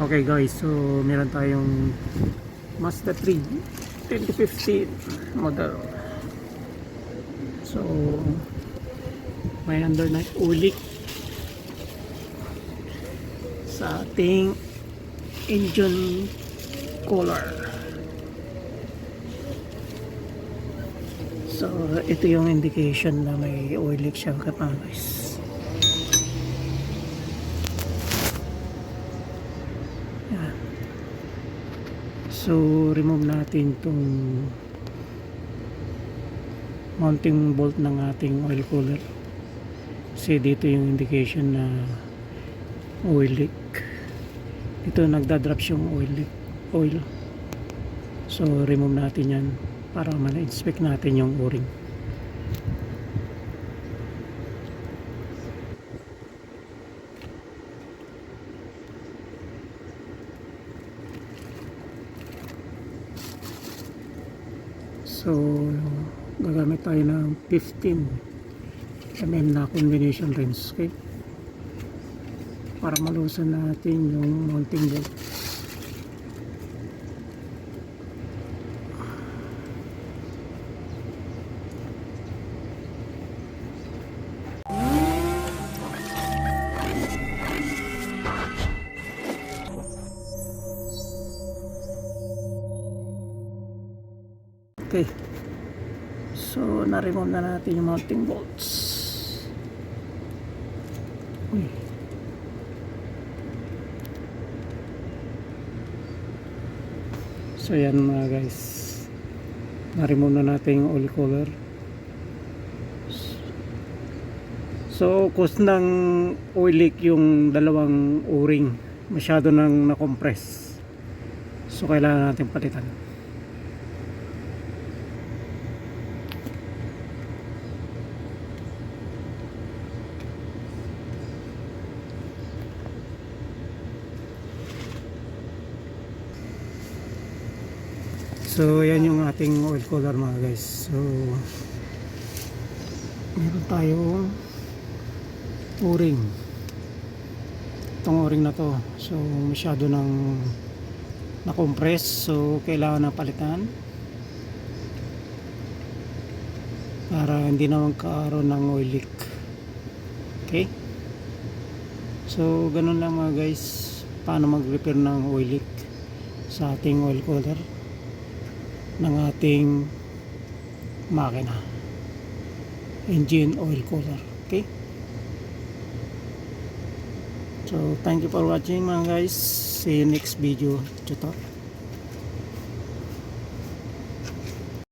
Okay guys, so meron tayong Mazda 3 2015 model. So may undernight ulik sa ating engine cooler. So ito yung indication na may oil leak siya guys. Yan. So remove natin itong mounting bolt ng ating oil cooler. Kasi dito yung indication na oil leak. Ito nagdadrops yung oil. So remove natin yan para ma-inspect natin yung o-ring. So gagamit tayo ng 15 mm na combination wrench, okay? Para malusan natin yung mounting bolt. Okay, so na-remove na natin yung mounting bolts. Uy. So yan mga guys, na-remove na natin yung oil cooler. So cause ng oil leak yung dalawang o-ring, masyado nang na-compress, so kailangan natin palitan. So yan yung ating oil cooler mga guys. So meron tayong o-ring. Itong o-ring na to, so masyado nang na-compress, so kailangan na palitan para hindi na magkaroon ng oil leak. Okay, so ganun lang mga guys, paano mag-repair ng oil leak sa ating oil cooler ng ating makina, engine oil cooler. Okay, so thank you for watching mga guys, see you next video tutorial.